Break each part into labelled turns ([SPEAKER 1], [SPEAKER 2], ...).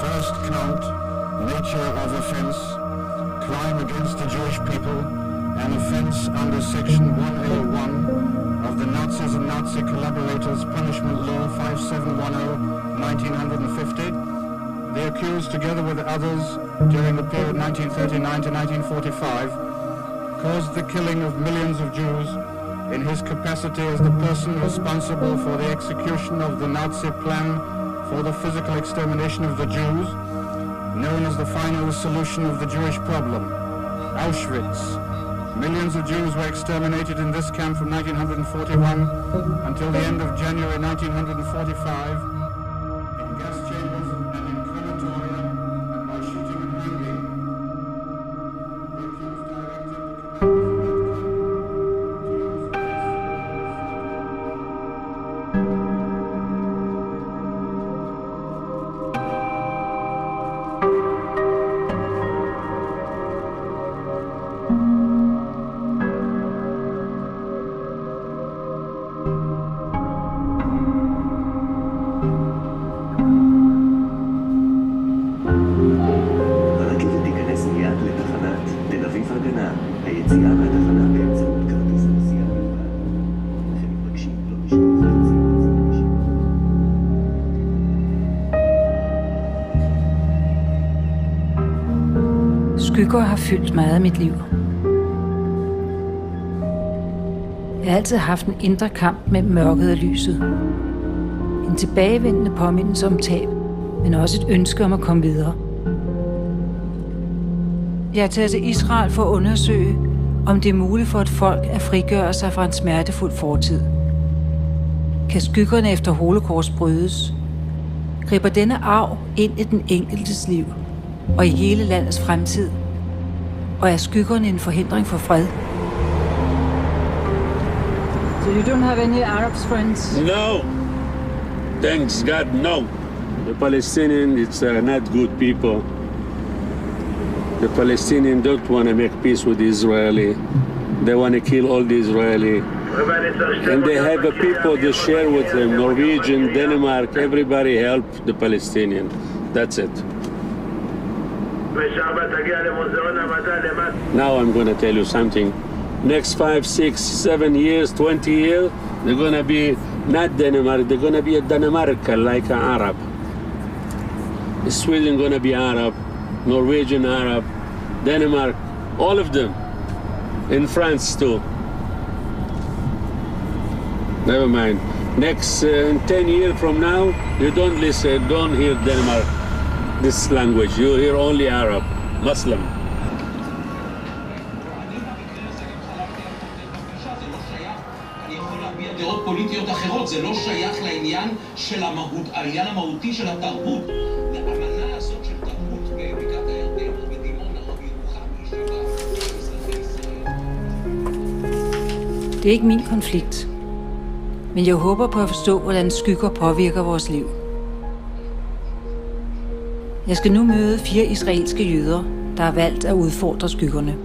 [SPEAKER 1] First count, nature of offense, crime against the Jewish people, an offense under section 101 of the Nazis and Nazi collaborators punishment law 5710, 1950. The accused, together with others, during the period 1939 to 1945, caused the killing of millions of Jews in his capacity as the person responsible for the execution of the Nazi plan for the physical extermination of the Jews, known as the final solution of the Jewish problem, Auschwitz. Millions of Jews were exterminated in this camp from 1941 until the end of January 1945, in gas chambers and in crematoria, and by shooting and hanging. The accused directed the
[SPEAKER 2] Skygger har fyldt meget af mit liv. Jeg har altid haft en indre kamp mellem mørket og lyset. En tilbagevendende påmindelse om tab, men også et ønske om at komme videre. Jeg er taget til Israel for at undersøge, om det er muligt for et folk at frigøre sig fra en smertefuld fortid. Kan skyggerne efter holocaust brydes? Griber denne arv ind i den enkeltes liv og i hele landets fremtid? Og er skyggerne en forhindring for fred? So you don't have any Arab friends?
[SPEAKER 3] No. Thanks God, no. The Palestinians, it's not good people. The Palestinians don't want to make peace with the Israeli. They want to kill all the Israeli. And they have a people to share with them, Norwegian, Denmark, everybody help the Palestinian. That's it. Now I'm going to tell you something. Next 5, 6, 7 years, 20 years, they're going to be not Denmark, they're going to be a Denmark like an Arab. Sweden going to be Arab, Norwegian Arab, Denmark, all of them. In France too. Never mind. Next 10 years from now, you don't listen, don't hear Denmark, this language. You hear only Arab, Muslim.
[SPEAKER 4] דעות פוליטיות אחרות, זה לא שייך לעניין של המהות, העניין המהותי של התרבות. לאמנה הזאת של תרבות בבקעת הירדן, בדימונה, בירוחם,
[SPEAKER 2] Det er ikke min konflikt, men jeg håber på at forstå, hvordan skygger påvirker vores liv. Jeg skal nu møde 4 israelske jøder, der har valgt at udfordre skyggerne.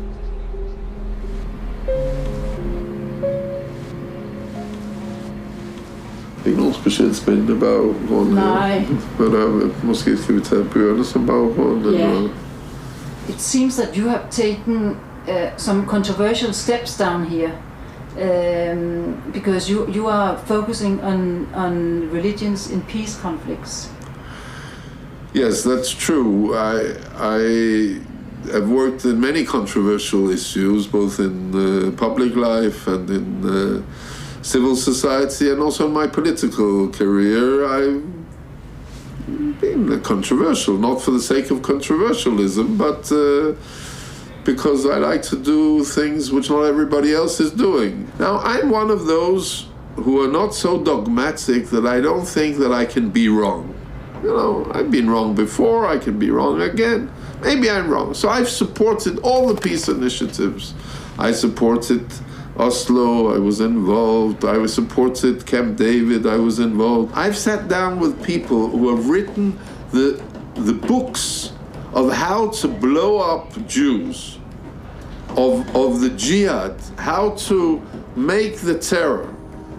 [SPEAKER 5] Ikke noget specielt spændende baggrund.
[SPEAKER 2] Nej.
[SPEAKER 5] Men måske skal vi tage bøgerne som baggrund.
[SPEAKER 2] Yeah.
[SPEAKER 5] Eller?
[SPEAKER 2] It seems that you have taken some controversial steps down here, because you are focusing on religions in peace conflicts.
[SPEAKER 5] Yes, that's true. I have worked in many controversial issues, both in public life and in civil society, and also in my political career. I've been controversial, not for the sake of controversialism, but because I like to do things which not everybody else is doing. Now, I'm one of those who are not so dogmatic that I don't think that I can be wrong. You know, I've been wrong before, I can be wrong again. Maybe I'm wrong. So I've supported all the peace initiatives. I supported Oslo, I was involved. I supported Camp David, I was involved. I've sat down with people who have written the books of how to blow up Jews, of the jihad, how to make the terror.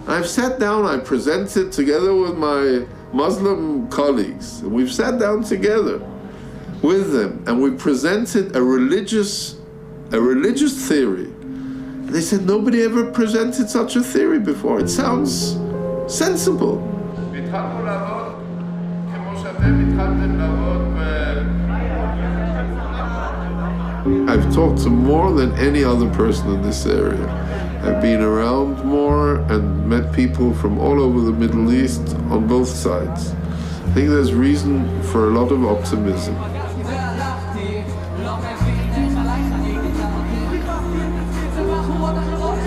[SPEAKER 5] I've sat down, I presented together with my Muslim colleagues, and we've sat down together with them, and we presented a religious theory. They said nobody ever presented such a theory before. It sounds sensible. I've talked to more than any other person in this area. I've been around more and met people from all over the Middle East on both sides. I think there's reason for a lot of optimism.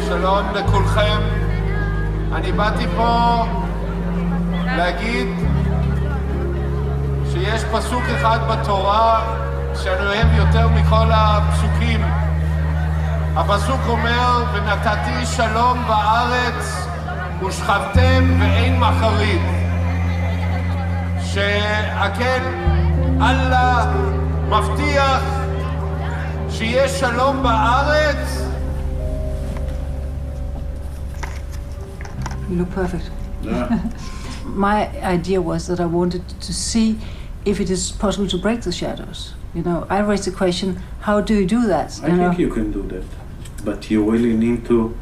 [SPEAKER 6] שלום לכולכם. אני באתי פה להגיד שיש פסוק אחד בתורה שאני אוהב יותר מכל הפסוקים. הפסוק אומר, ונתתי שלום בארץ ושכבתם ואין מחריד. שהכן אללה מבטיח שיש שלום בארץ.
[SPEAKER 2] You look perfect. My idea was that I wanted to see if it is possible to break the shadows. You know, I raised the question, how do you do that?
[SPEAKER 7] I think you can do that, but you really need to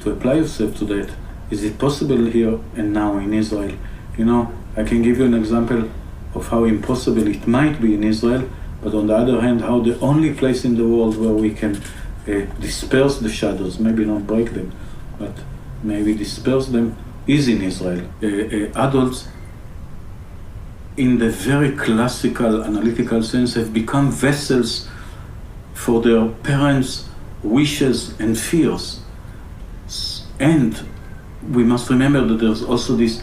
[SPEAKER 7] apply yourself to that. Is it possible here and now in Israel? You know, I can give you an example of how impossible it might be in Israel, but on the other hand, how the only place in the world where we can disperse the shadows, maybe not break them, but maybe disperse them, is in Israel. Adults, in the very classical analytical sense, have become vessels for their parents' wishes and fears. And we must remember that there's also this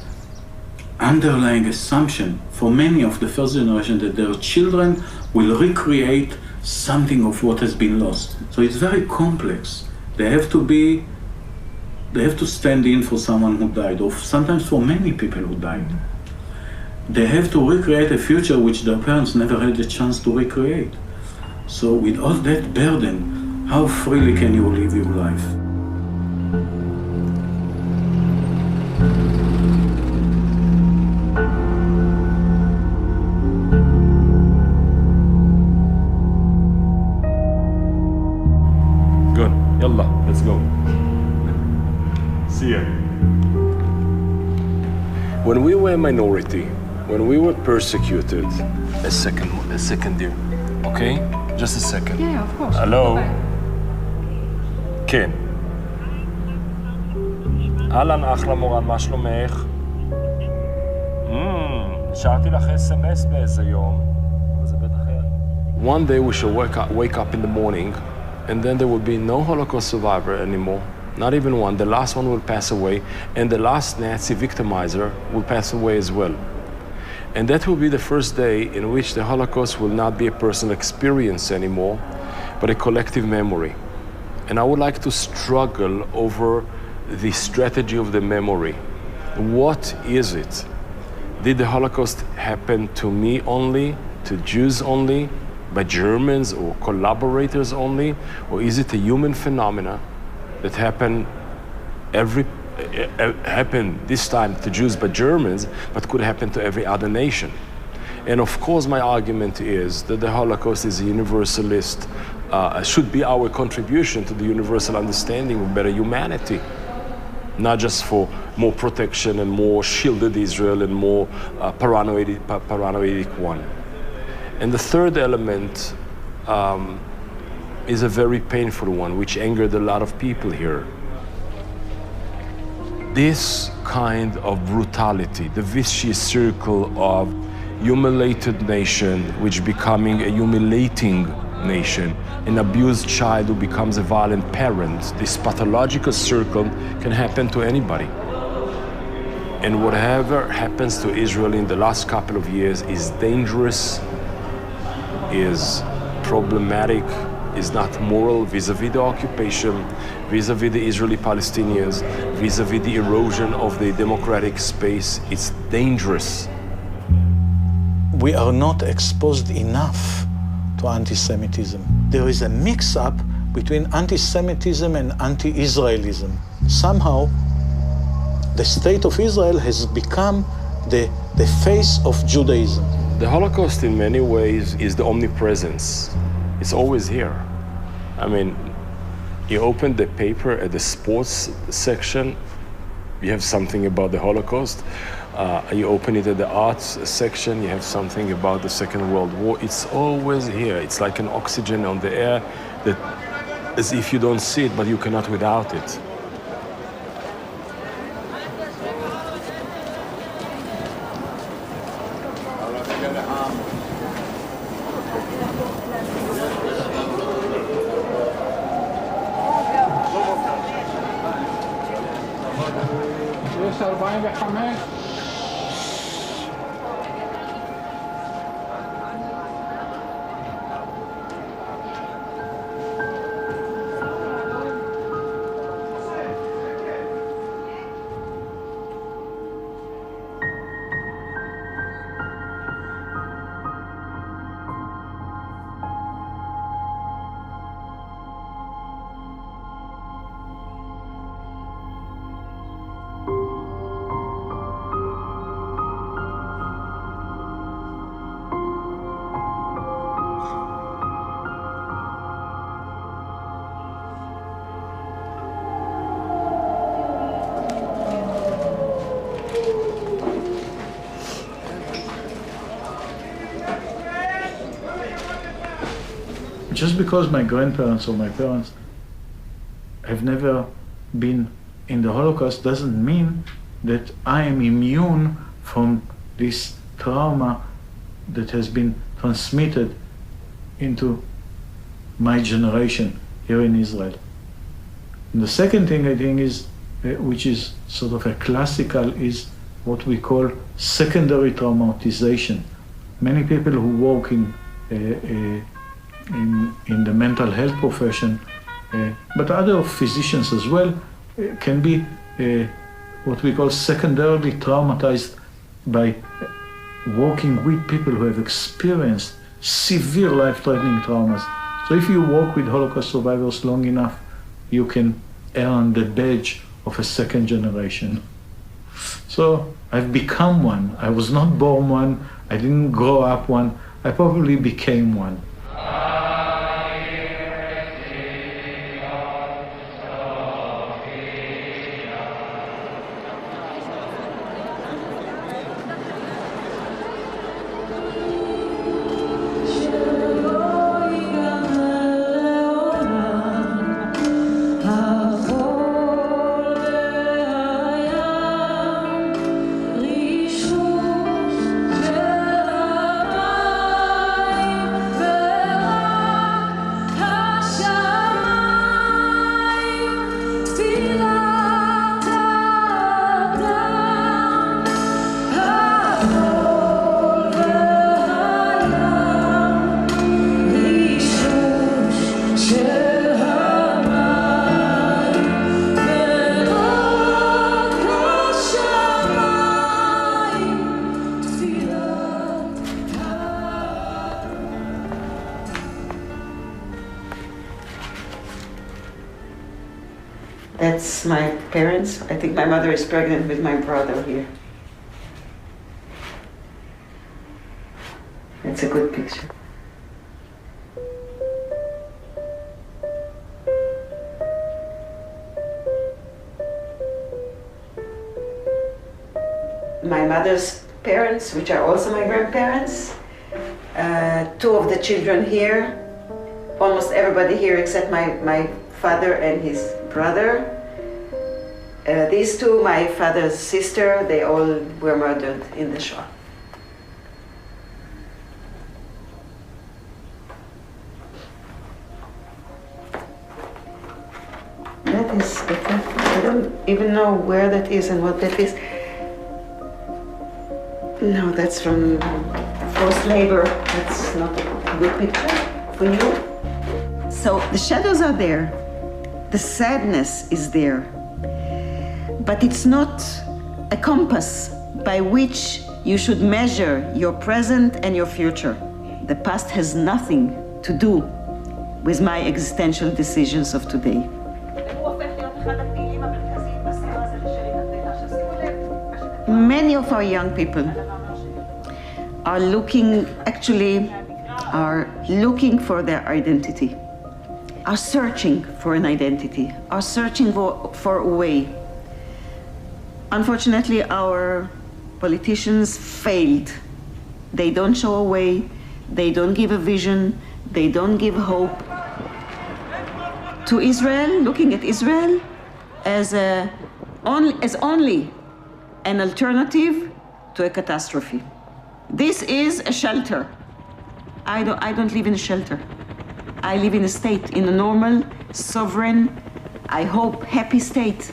[SPEAKER 7] underlying assumption for many of the first generation that their children will recreate something of what has been lost. So it's very complex. They have to stand in for someone who died, or sometimes for many people who died. They have to recreate a future which their parents never had a chance to recreate. So with all that burden, how freely can you live your life?
[SPEAKER 8] Good. Yalla, let's go. See ya. When we were a minority, when we were persecuted, a second dear, okay? Just a second.
[SPEAKER 2] Yeah, of course.
[SPEAKER 8] Hello? כן. אהלן אחלה מורן, מה שלומך? נשארתי לך SMS באיזה יום. זה בטח היה. One day we shall wake up in the morning, and then there will be no Holocaust survivor anymore. Not even one. The last one will pass away, and the last Nazi victimizer will pass away as well. And that will be the first day in which the Holocaust will not be a personal experience anymore, but a collective memory. And I would like to struggle over the strategy of the memory. What is it? Did the Holocaust happen to me only, to Jews only, by Germans or collaborators only? Or is it a human phenomena that happened this time to Jews by Germans, but could happen to every other nation? And of course, my argument is that the Holocaust is a universalist, should be our contribution to the universal understanding of better humanity, not just for more protection and more shielded Israel and more paranoid one. And the third element is a very painful one, which angered a lot of people here. This kind of brutality, the vicious circle of humiliated nation, which becoming a humiliating nation, an abused child who becomes a violent parent. This pathological circle can happen to anybody. And whatever happens to Israel in the last couple of years is dangerous, is problematic, is not moral vis-a-vis the occupation, vis-a-vis the Israeli Palestinians, vis-a-vis the erosion of the democratic space. It's dangerous.
[SPEAKER 9] We are not exposed enough to anti-Semitism. There is a mix-up between anti-Semitism and anti-Israelism. Somehow, the state of Israel has become the face of Judaism.
[SPEAKER 8] The Holocaust in many ways is the omnipresence. It's always here. I mean, you open the paper at the sports section, you have something about the Holocaust. You open it at the arts section, you have something about the Second World War. It's always here. It's like an oxygen on the air that, as if you don't see it, but you cannot without it.
[SPEAKER 9] Just because my grandparents or my parents have never been in the Holocaust doesn't mean that I am immune from this trauma that has been transmitted into my generation here in Israel. And the second thing I think is, which is sort of a classical, is what we call secondary traumatization. Many people who work in the mental health profession, but other physicians as well, can be what we call secondarily traumatized by working with people who have experienced severe life-threatening traumas. So if you work with Holocaust survivors long enough, you can earn the badge of a second generation. So I've become one. I was not born one, I didn't grow up one, I probably became one.
[SPEAKER 10] That's my parents. I think my mother is pregnant with my brother here. It's a good picture. My mother's parents, which are also my grandparents, two of the children here, almost everybody here except my father and his brother. These two, my father's sister, they all were murdered in the Shoah. that is, I don't even know where that is and what that is. No, that's from forced labor. That's not a good picture for you. So the shadows are there. The sadness is there. But it's not a compass by which you should measure your present and your future. The past has nothing to do with my existential decisions of today. Many of our young people are looking for their identity, are searching for an identity, are searching for a way. Unfortunately, our politicians failed. They don't show a way, they don't give a vision, they don't give hope. To Israel, looking at Israel as only an alternative to a catastrophe. This is a shelter. I don't live in a shelter. I live in a state, in a normal, sovereign, I hope, happy state.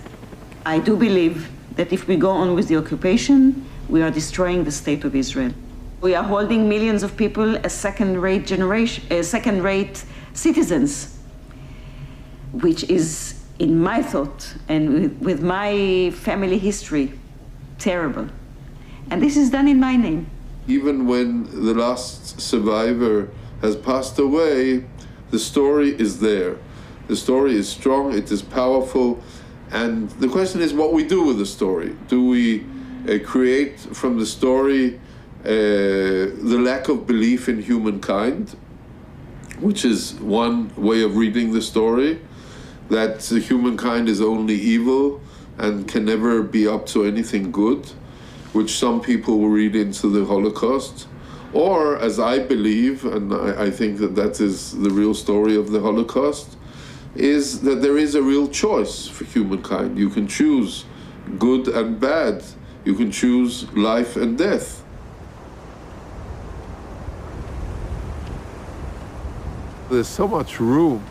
[SPEAKER 10] I do believe that if we go on with the occupation, we are destroying the state of Israel. We are holding millions of people as second-rate citizens, which is, in my thought and with my family history, terrible. And this is done in my name.
[SPEAKER 5] Even when the last survivor has passed away, the story is there. The story is strong, it is powerful, and the question is what we do with the story. Do we create from the story the lack of belief in humankind, which is one way of reading the story, that humankind is only evil and can never be up to anything good, which some people will read into the Holocaust? Or, as I believe, and I think that is the real story of the Holocaust, is that there is a real choice for humankind. You can choose good and bad. You can choose life and death. There's so much room.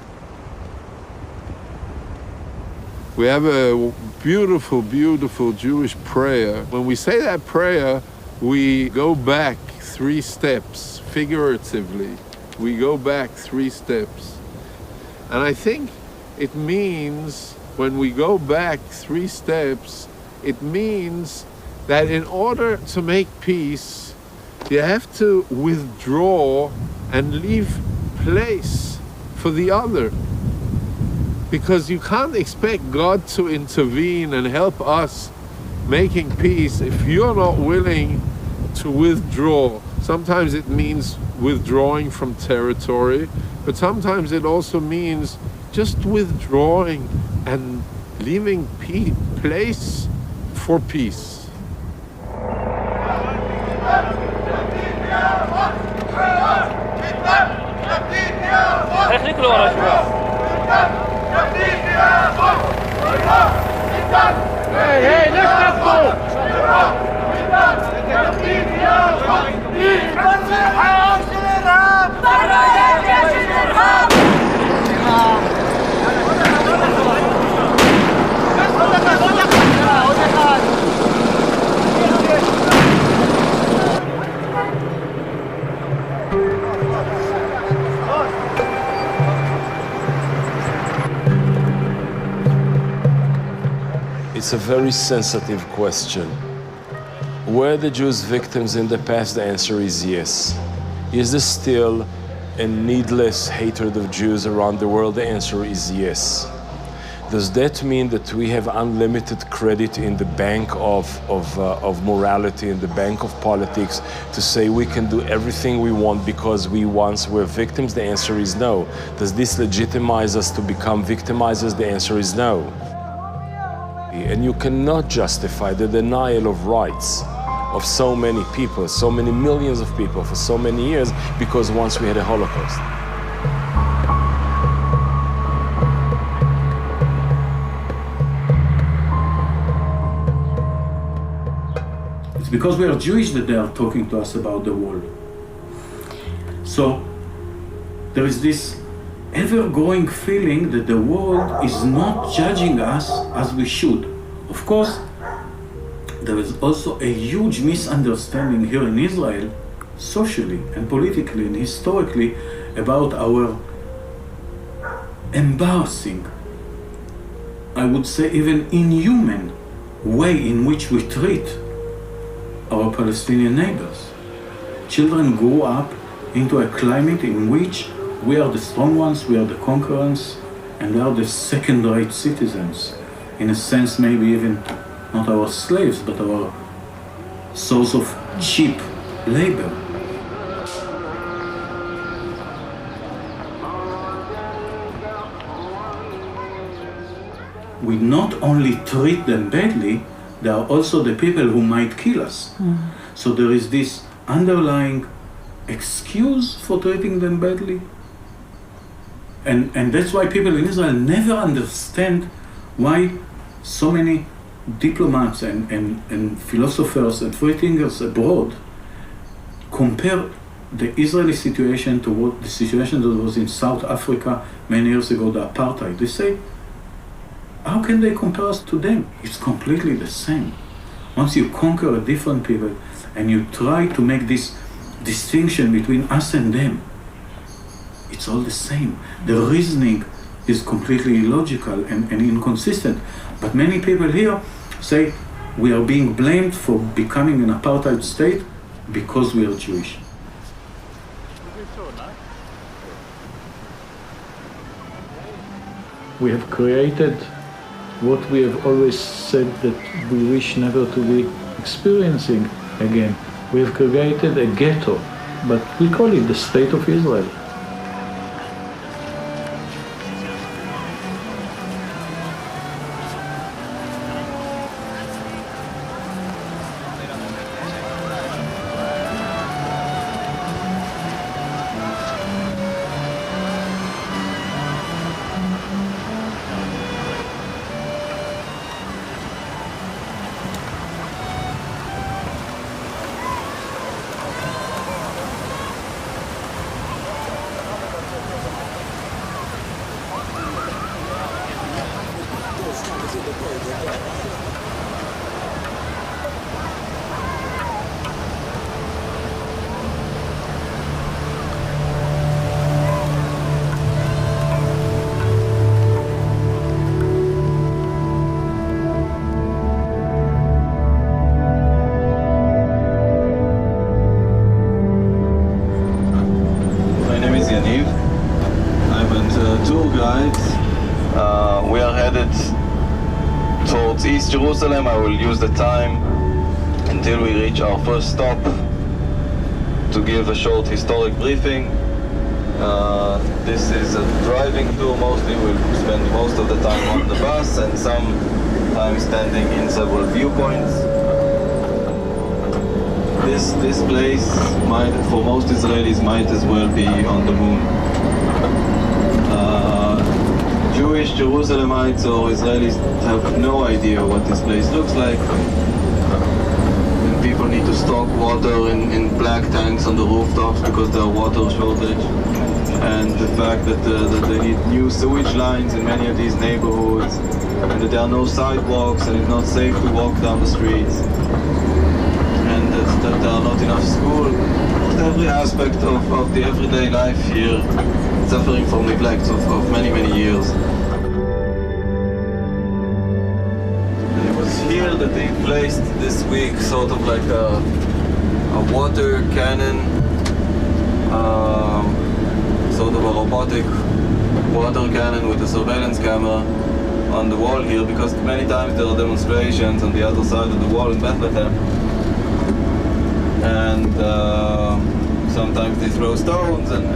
[SPEAKER 5] We have a beautiful, beautiful Jewish prayer. When we say that prayer, we go back 3 steps, figuratively. We go back 3 steps. And I think it means, when we go back 3 steps, it means that in order to make peace, you have to withdraw and leave place for the other. Because you can't expect God to intervene and help us making peace if you're not willing to withdraw. Sometimes it means withdrawing from territory, but sometimes it also means just withdrawing and leaving place for peace.
[SPEAKER 8] It's a very sensitive question. Were the Jews victims in the past? The answer is yes. Is there still a needless hatred of Jews around the world? The answer is yes. Does that mean that we have unlimited credit in the bank of morality, in the bank of politics, to say we can do everything we want because we once were victims? The answer is no. Does this legitimize us to become victimizers? The answer is no. And you cannot justify the denial of rights of so many people, so many millions of people for so many years, because once we had a Holocaust.
[SPEAKER 7] It's because we are Jewish that they are talking to us about the wall. So there is this ever-growing feeling that the world is not judging us as we should. Of course, there is also a huge misunderstanding here in Israel, socially and politically and historically, about our embarrassing, I would say even inhuman, way in which we treat our Palestinian neighbors. Children grow up into a climate in which we are the strong ones, we are the conquerors, and they are the second-rate citizens. In a sense, maybe even not our slaves, but our source of cheap labor. We not only treat them badly, they are also the people who might kill us. So there is this underlying excuse for treating them badly. And that's why people in Israel never understand why so many diplomats and philosophers and free thinkers abroad compare the Israeli situation to what the situation that was in South Africa many years ago, the apartheid. They say, how can they compare us to them? It's completely the same. Once you conquer a different people and you try to make this distinction between us and them, it's all the same. The reasoning is completely illogical and inconsistent. But many people here say we are being blamed for becoming an apartheid state because we are Jewish.
[SPEAKER 9] We have created what we have always said that we wish never to be experiencing again. We have created a ghetto, but we call it the State of Israel.
[SPEAKER 11] We are headed towards East Jerusalem. I will use the time until we reach our first stop to give a short historic briefing. This is a driving tour mostly. We'll spend most of the time on the bus and some time standing in several viewpoints. This place might, for most Israelis, might as well be on the moon. Jewish Jerusalemites or Israelis have no idea what this place looks like. And people need to stock water in black tanks on the rooftops because there are water shortage. And the fact that they need new sewage lines in many of these neighborhoods, and that there are no sidewalks and it's not safe to walk down the streets, and that there are not enough schools. Every aspect of the everyday life here suffering from neglect of many, many years. It was here that they placed this week sort of like a water cannon, sort of a robotic water cannon with a surveillance camera on the wall here, because many times there are demonstrations on the other side of the wall in Bethlehem. And sometimes they throw stones and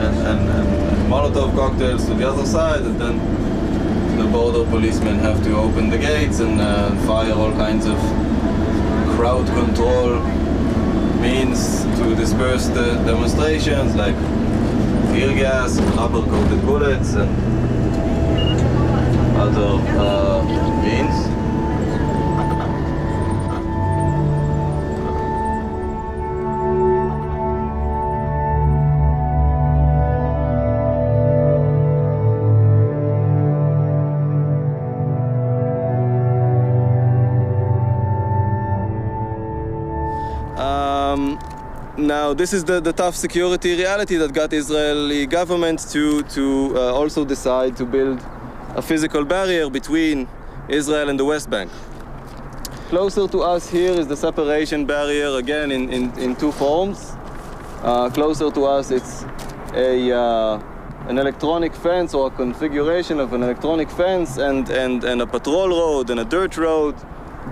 [SPEAKER 11] Molotov cocktails to the other side, and then the border policemen have to open the gates and fire all kinds of crowd control means to disperse the demonstrations, like tear gas, rubber-coated bullets, and other means. Now, this is the tough security reality that got Israeli government to also decide to build a physical barrier between Israel and the West Bank. Closer to us here is the separation barrier, again in two forms. Closer to us, it's an electronic fence or a configuration of an electronic fence and a patrol road and a dirt road,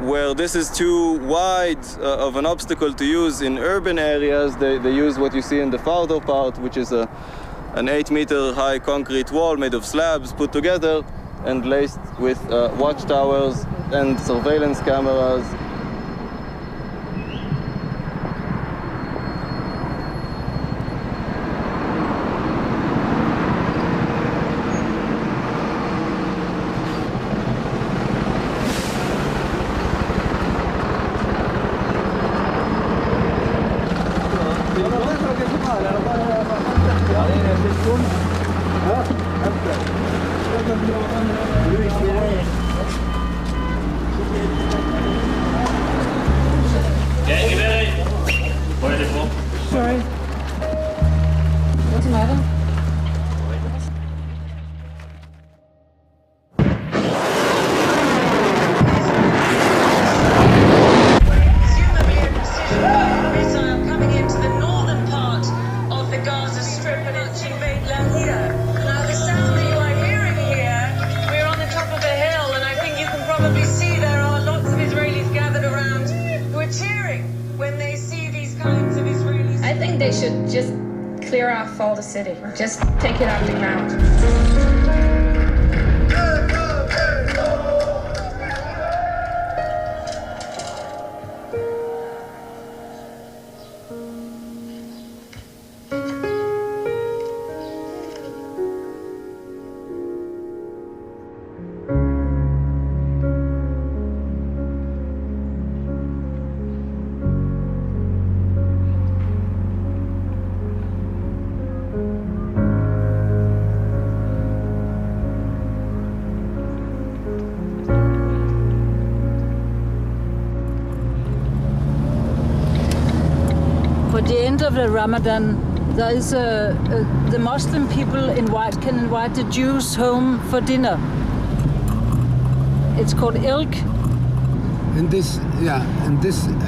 [SPEAKER 11] where this is too wide of an obstacle to use in urban areas. They use what you see in the farther part, which is an 8-meter high concrete wall made of slabs put together and laced with watchtowers and surveillance cameras.
[SPEAKER 2] Sorry. What's the matter?
[SPEAKER 12] Coming into the northern part of the Gaza Strip and reaching Beit Lahia. Now the sound that you are hearing here, we're on the top of a hill, and I think you can probably see there are lots of Israelis gathered around who are cheering when they see these kinds of Israelis.
[SPEAKER 13] I think they should just clear off all the city. Just take it off the ground.
[SPEAKER 2] For the end of the Ramadan, there is the Muslim people can invite the Jews home for dinner. It's called ilk.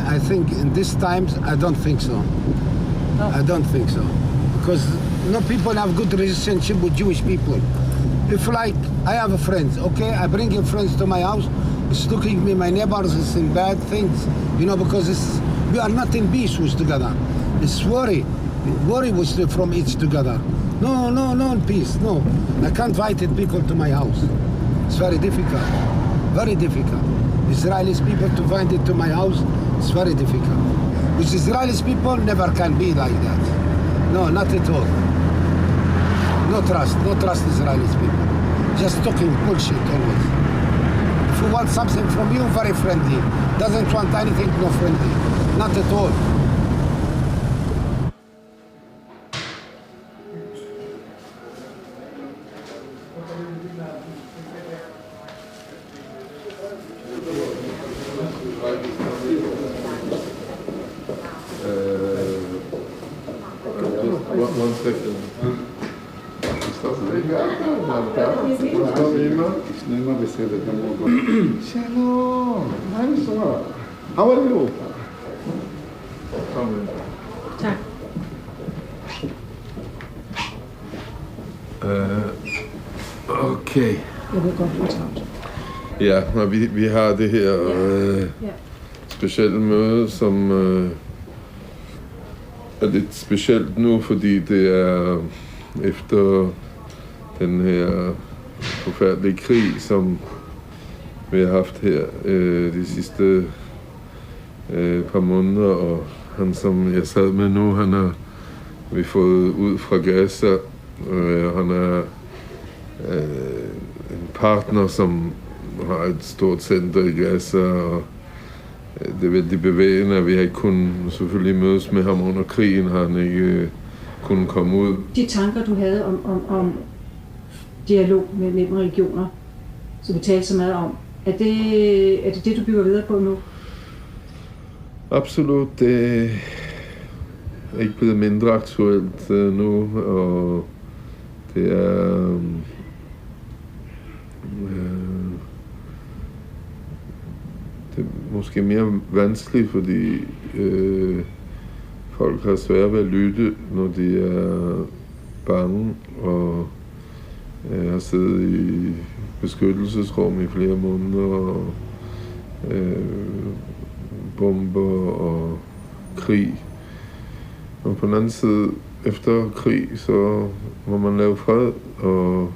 [SPEAKER 14] I think in these times, I don't think so.
[SPEAKER 2] Oh.
[SPEAKER 14] I don't think so. Because no people have good relationship with Jewish people. If like, I have a friend, okay, I bring your friends to my house, it's looking at me, my neighbors, it's in bad things, because we are not in peace with together. It's worry with from each together. No, in peace, no. I can't invite people to my house. It's very difficult, very difficult. Israelis people to find it to my house, it's very difficult. With Israelis people, never can be like that. No, not at all. No trust Israelis people. Just talking bullshit always. If you want something from you, very friendly. Doesn't want anything, no friendly. Not at all.
[SPEAKER 5] One second. Shalom. How are you?
[SPEAKER 2] Tak.
[SPEAKER 5] Okay.
[SPEAKER 2] Jeg vil godt blive travlt.
[SPEAKER 5] Ja, og vi har det her specielle møde, som er lidt specielt nu, fordi det er efter den her forfærdelige krig, som vi har haft her de sidste par måneder, og han, som jeg sad med nu, han har vi fået ud fra Gaza. Han er en partner, som har et stort center i Gaza, og det er vældig bevægende, at vi har ikke kunnet selvfølgelig mødes med ham under krigen, har han ikke kunnet komme ud.
[SPEAKER 2] De tanker, du havde om dialog mellem religioner, som vi talte så meget om, er det det, du bygger videre på nu?
[SPEAKER 5] Absolut. Det ikke blevet mindre aktuelt nu, og det er det er måske mere vanskeligt, fordi folk har svært ved at lytte, når de er bange og har siddet i beskyttelsesrum i flere måneder og bomber og krig. Og på den anden side, efter krig, så må man lave fred, og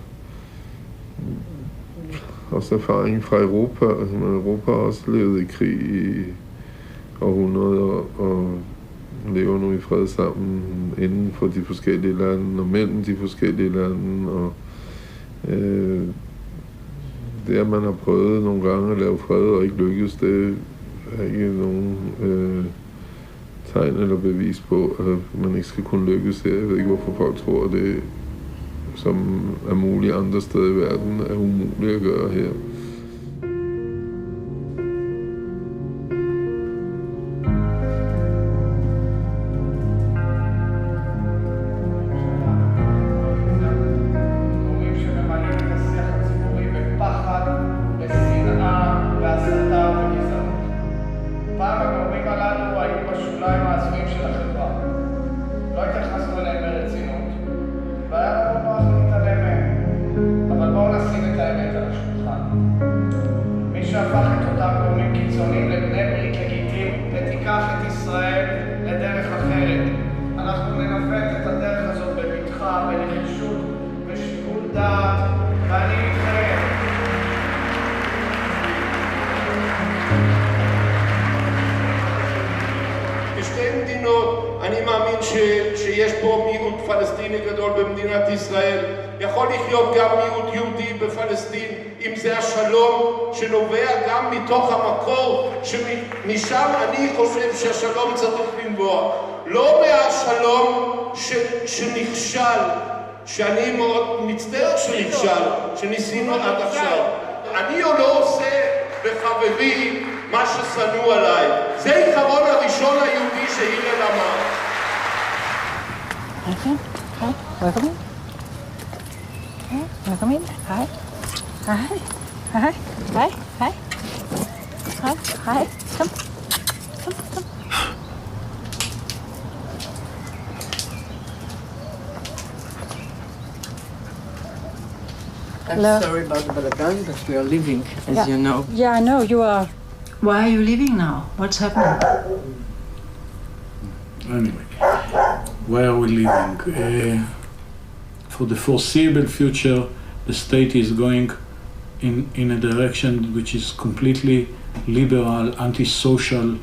[SPEAKER 5] også erfaring fra Europa. Altså, Europa har også levet i krig i århundreder, og lever nu i fred sammen inden for de forskellige lande, og mellem de forskellige lande, og det, at man har prøvet nogle gange at lave fred og ikke lykkes, det er ikke nogen tegn eller bevis på, at man ikke skal kunne lykkes her. Jeg ved ikke, hvorfor folk tror, at det, som er muligt andre steder i verden, er umuligt at gøre her.
[SPEAKER 6] אני מאמין שיש פה מיעוט פלסטיני גדול במדינת ישראל. יכול לחיות גם מיעוט יהודי בפלסטין, אם זה השלום שנובע גם מתוך המקור שמשם אני חושב שהשלום צריך לנבוע. לא מהשלום שנכשל, שאני מאוד מצטער שנכשל, שניסינו עד עכשיו. אני לא עושה בחבבי מה ששנוא עליי. זה העיקרון הראשון היהודי שהילל אמר.
[SPEAKER 2] Welcome in. Welcome in. Hi. Hi. Hi. Hi. Hi. Hi. Hi. Come. Come. Come.
[SPEAKER 15] I'm sorry about the balagan, but we are leaving, as you know.
[SPEAKER 2] Yeah, I know. You are. Why are you leaving now? What's happening?
[SPEAKER 7] Anyway, why are we leaving? For the foreseeable future, the state is going in a direction which is completely liberal, antisocial,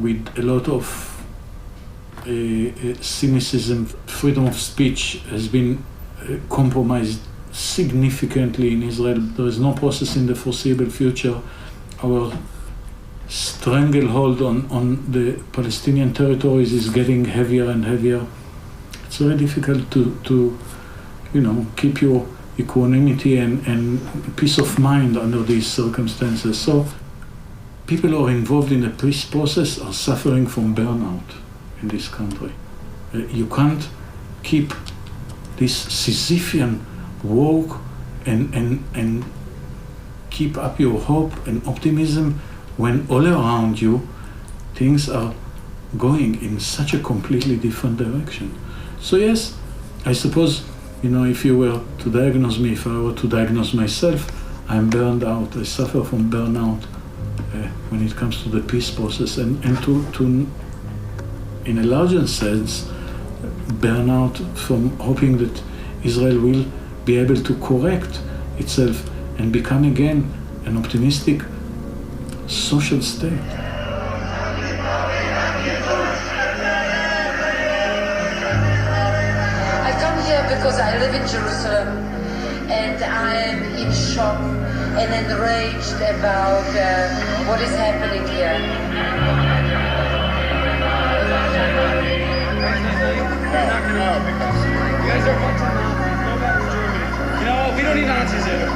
[SPEAKER 7] with a lot of cynicism. Freedom of speech has been compromised significantly in Israel. There is no process in the foreseeable future. Our stranglehold on the Palestinian territories is getting heavier and heavier. It's very difficult to keep your equanimity and peace of mind under these circumstances. So people who are involved in the peace process are suffering from burnout in this country. You can't keep this Sisyphean work and keep up your hope and optimism when all around you things are going in such a completely different direction. So yes, I suppose, if you were to diagnose me, if I were to diagnose myself, I'm burned out. I suffer from burnout when it comes to the peace process and to in a larger sense, burnout from hoping that Israel will be able to correct itself and become again an optimistic social state.
[SPEAKER 12] I come here because I live in Jerusalem and I am in shock and enraged about what is happening here.
[SPEAKER 6] We don't need Nazis here.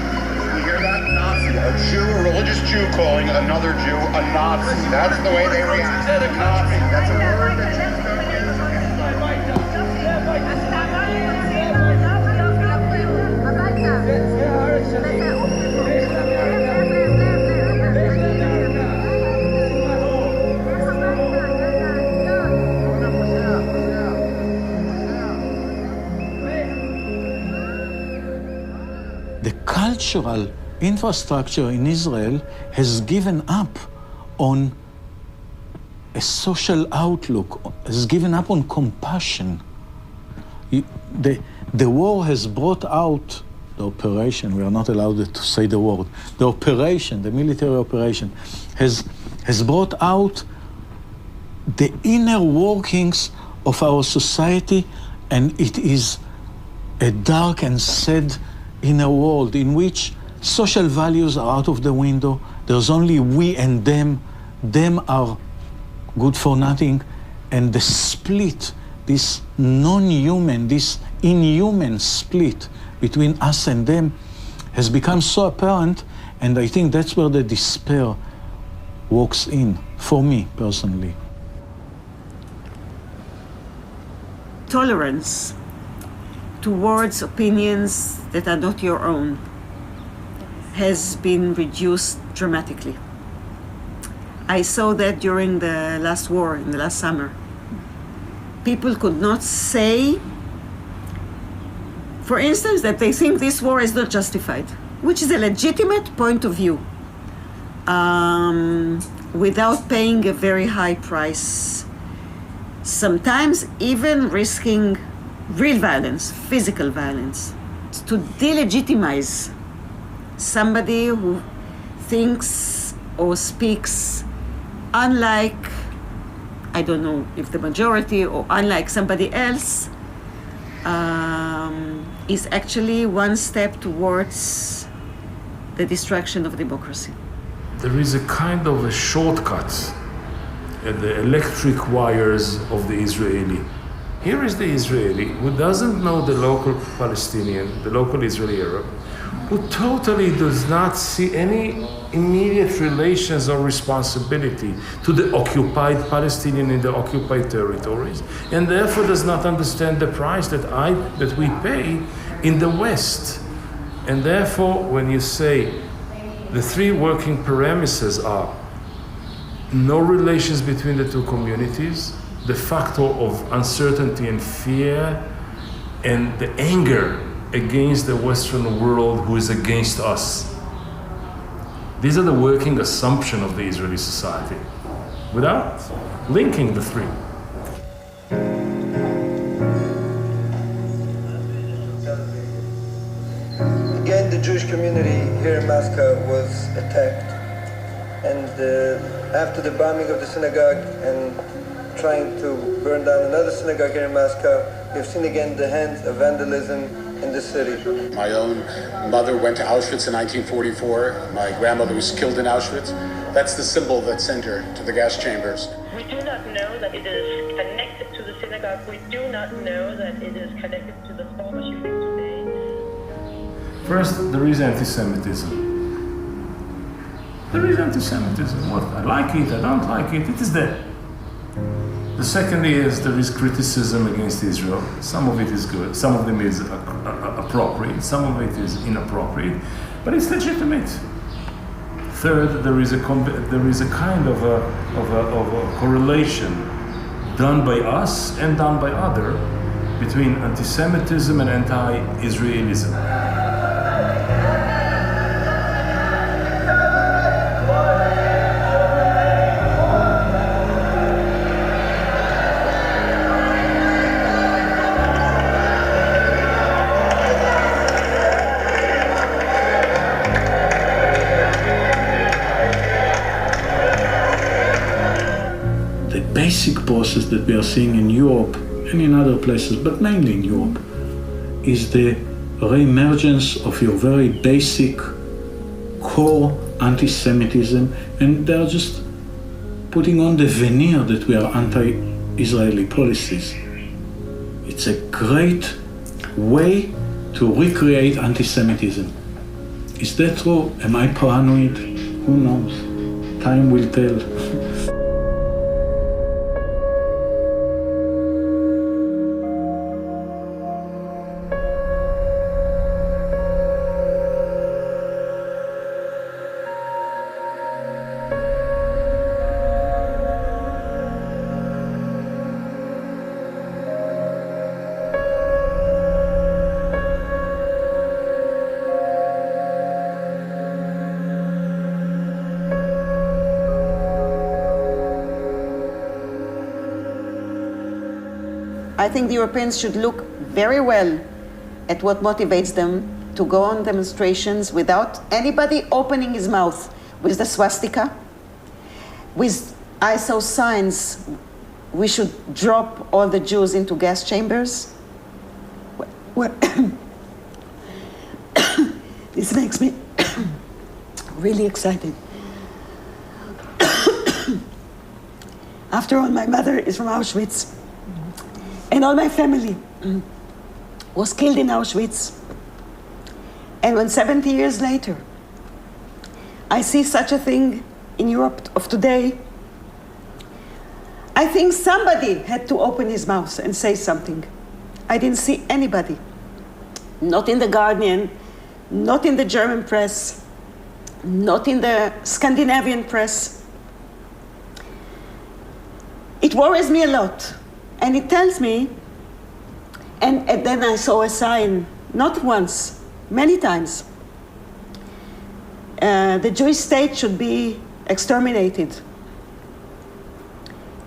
[SPEAKER 6] You hear that? Nazi. A Jew, a religious Jew calling another Jew a Nazi. That's the way they react. Nazi. That's a word that Jews don't get.
[SPEAKER 9] the cultural infrastructure in Israel has given up on a social outlook, has given up on compassion. The war has brought out the operation, we are not allowed to say the word, the operation, the military operation, has brought out the inner workings of our society, and it is a dark and sad inner world in which social values are out of the window. There's only we and them. Them are good for nothing. And the split, this non-human, this inhuman split between us and them has become so apparent, and I think that's where the despair walks in, for me personally.
[SPEAKER 10] Tolerance towards opinions that are not your own has been reduced dramatically. I saw that during the last war, in the last summer. People could not say, for instance, that they think this war is not justified, which is a legitimate point of view, without paying a very high price, sometimes even risking real violence, physical violence, to delegitimize somebody who thinks or speaks unlike, I don't know if the majority, or unlike somebody else, is actually one step towards the destruction of democracy.
[SPEAKER 8] There is a kind of a shortcut at the electric wires of the Israeli. Here is the Israeli who doesn't know the local Palestinian, the local Israeli Arab, who totally does not see any immediate relations or responsibility to the occupied Palestinian in the occupied territories, and therefore does not understand the price that we pay in the West. And therefore, when you say the three working premises are no relations between the two communities, the factor of uncertainty and fear, and the anger against the Western world who is against us. These are the working assumption of the Israeli society, without linking the three.
[SPEAKER 16] Again, the Jewish community here in Moscow was attacked, and after the bombing of the synagogue and trying to burn down another synagogue here in Moscow, we've seen again the hands of vandalism in the city.
[SPEAKER 17] My own mother went to Auschwitz in 1944. My grandmother was killed in Auschwitz. That's the symbol that sent her to the gas chambers.
[SPEAKER 12] We do not know that it is connected to the synagogue. We do not know that it is connected to the former shooting today.
[SPEAKER 8] First, there is anti-Semitism. There is anti-Semitism. What, I like it, I don't like it, it is there. The second is there is criticism against Israel. Some of it is good, some of them is appropriate, some of it is inappropriate, but it's legitimate. Third, there is a kind of a correlation done by us and done by others between anti-Semitism and anti-Israelism.
[SPEAKER 9] Basic process that we are seeing in Europe and in other places, but mainly in Europe, is the re-emergence of your very basic core anti-Semitism, and they are just putting on the veneer that we are anti-Israeli policies. It's a great way to recreate anti-Semitism. Is that true? Am I paranoid? Who knows? Time will tell.
[SPEAKER 10] I think the Europeans should look very well at what motivates them to go on demonstrations without anybody opening his mouth with the swastika, with ISO signs. We should drop all the Jews into gas chambers. This makes me really excited. After all, my mother is from Auschwitz, and all my family was killed in Auschwitz. And when 70 years later, I see such a thing in Europe of today, I think somebody had to open his mouth and say something. I didn't see anybody, not in the Guardian, not in the German press, not in the Scandinavian press. It worries me a lot, and it tells me, and then I saw a sign, not once, many times, the Jewish state should be exterminated.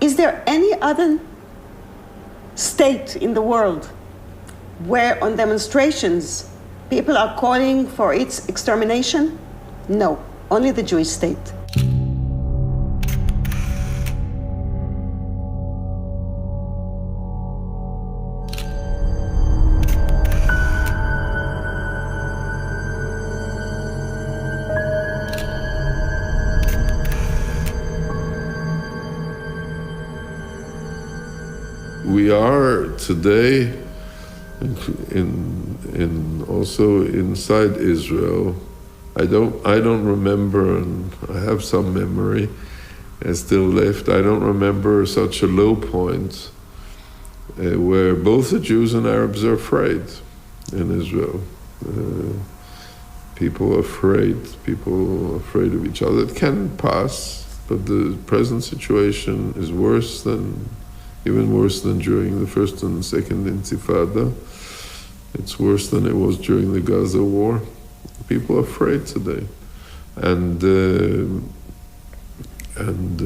[SPEAKER 10] Is there any other state in the world where on demonstrations people are calling for its extermination? No, only the Jewish state.
[SPEAKER 5] We are today in also inside Israel. I don't remember, and I have some memory still left. I don't remember such a low point where both the Jews and Arabs are afraid in Israel. People are afraid of each other. It can pass, but the present situation is even worse than during the first and second Intifada. It's worse than it was during the Gaza war. People are afraid today. And the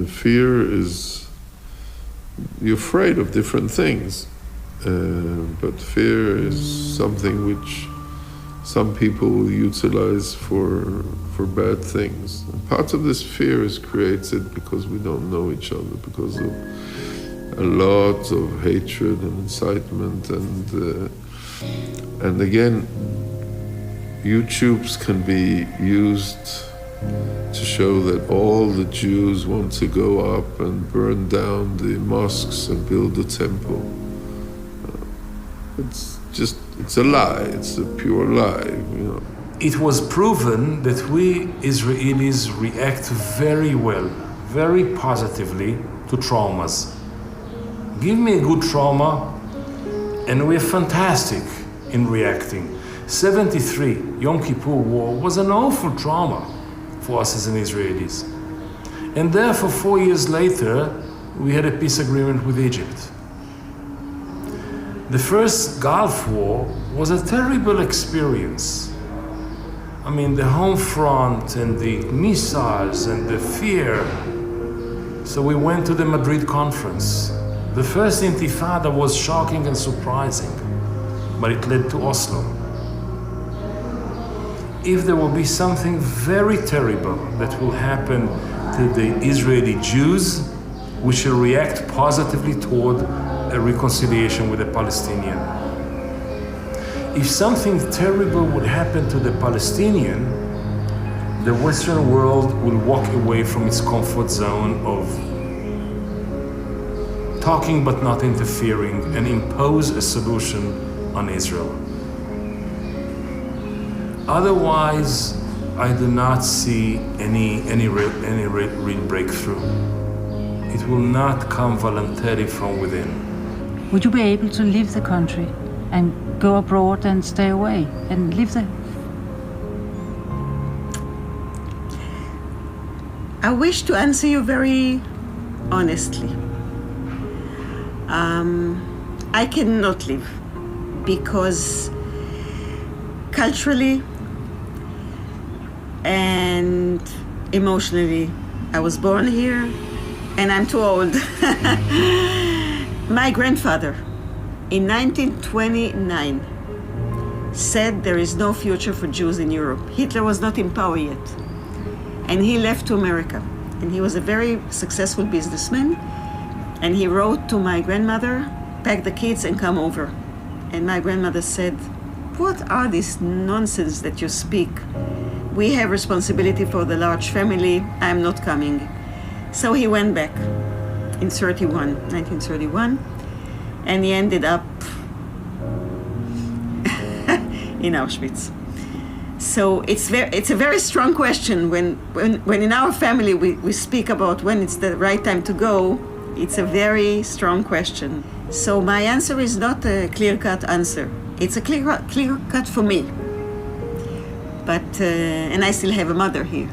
[SPEAKER 5] fear is, you're afraid of different things. But fear is something which some people will utilize for bad things. And part of this fear is created because we don't know each other, because of a lot of hatred and incitement, and again, YouTubes can be used to show that all the Jews want to go up and burn down the mosques and build a temple. It's a lie. It's a pure lie,
[SPEAKER 8] It was proven that we Israelis react very well, very positively to traumas. Give me a good trauma, and we're fantastic in reacting. 73, Yom Kippur War, was an awful trauma for us as an Israelis. And therefore, 4 years later, we had a peace agreement with Egypt. The first Gulf War was a terrible experience. I mean, the home front and the missiles and the fear. So we went to the Madrid conference. The first Intifada was shocking and surprising, but it led to Oslo. If there will be something very terrible that will happen to the Israeli Jews, we shall react positively toward a reconciliation with the Palestinian. If something terrible would happen to the Palestinian, the Western world will walk away from its comfort zone of talking but not interfering, and impose a solution on Israel. Otherwise, I do not see any real breakthrough. It will not come voluntarily from within.
[SPEAKER 2] Would you be able to leave the country and go abroad and stay away and live there?
[SPEAKER 10] I wish to answer you very honestly. I cannot live because culturally and emotionally I was born here and I'm too old. My grandfather in 1929 said there is no future for Jews in Europe. Hitler was not in power yet. And he left to America. And he was a very successful businessman. And he wrote to my grandmother, pack the kids and come over. And my grandmother said, what are this nonsense that you speak? We have responsibility for the large family. I'm not coming. So he went back in 1931. And he ended up in Auschwitz. So it's a very strong question. When in our family we speak about when it's the right time to go, it's a very strong question. So my answer is not a clear-cut answer. It's a clear-cut for me. But and I still have a mother here.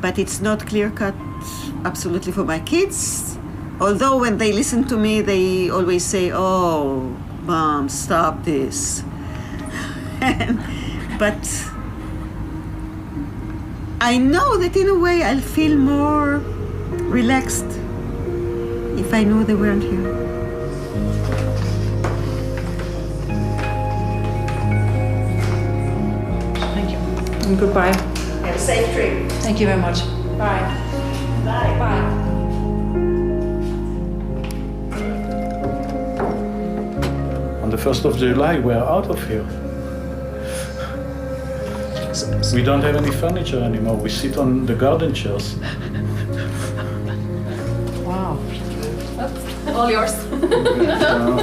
[SPEAKER 10] But it's not clear-cut absolutely for my kids. Although when they listen to me, they always say, "Oh, Mom, stop this." But I know that in a way I'll feel more relaxed if I know they weren't here.
[SPEAKER 2] Thank you. And goodbye.
[SPEAKER 10] Have a safe trip.
[SPEAKER 2] Thank you very much. Bye.
[SPEAKER 10] Bye.
[SPEAKER 2] Bye.
[SPEAKER 9] On the 1st of July, we're out of here. We don't have any furniture anymore. We sit on the garden chairs.
[SPEAKER 2] Wow.
[SPEAKER 13] All yours.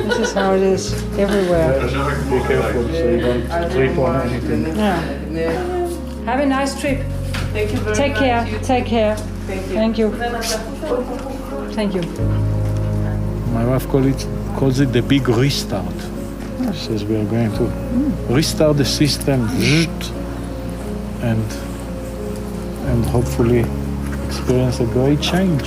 [SPEAKER 2] This is how it is everywhere.
[SPEAKER 9] Be careful so you don't trip on anything.
[SPEAKER 2] Yeah. Have a nice trip.
[SPEAKER 13] Thank you very
[SPEAKER 2] Take
[SPEAKER 13] much.
[SPEAKER 2] care. Take care.
[SPEAKER 13] Thank you.
[SPEAKER 2] Thank you.
[SPEAKER 9] My wife calls it the big restart. She says we are going to restart the system and hopefully experience a great change.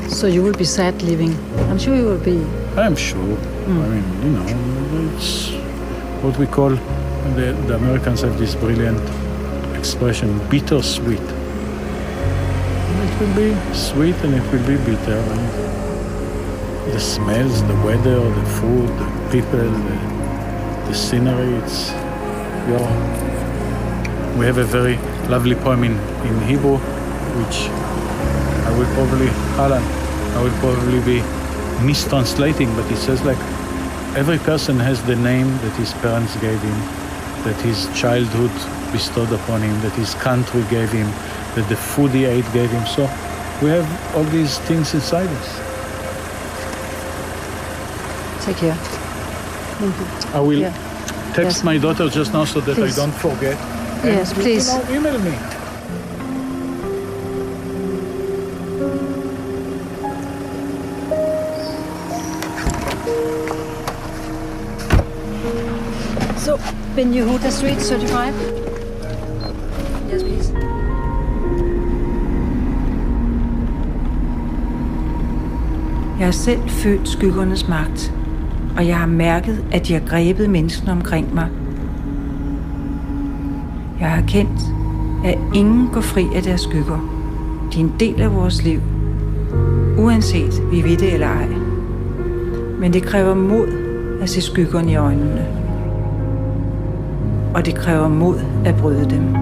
[SPEAKER 2] So you will be sad leaving. I'm sure you will be.
[SPEAKER 9] I'm sure. I mean, you know, it's what we call, the Americans have this brilliant expression, bittersweet. It will be sweet and it will be bitter. And the smells, the weather, the food, the people, the scenery, it's, we have a very lovely poem in Hebrew, which I will probably be mistranslating, but it says like, every person has the name that his parents gave him, that his childhood bestowed upon him, that his country gave him, that the food he ate gave him. So we have all these things inside us.
[SPEAKER 2] Take care.
[SPEAKER 9] I will text my daughter just now so that
[SPEAKER 2] Please.
[SPEAKER 9] I don't forget.
[SPEAKER 2] Yes,
[SPEAKER 9] And,
[SPEAKER 2] please.
[SPEAKER 9] you know, email me.
[SPEAKER 2] So, Ben Yehuda Street, 35? Yes, please. Jeg har selv følt skyggernes magt, og jeg har mærket, at de har grebet menneskene omkring mig. Jeg har kendt, at ingen går fri af deres skygger. De er en del af vores liv, uanset vi ved det eller ej. Men det kræver mod at se skyggerne i øjnene. Og det kræver mod at bryde dem.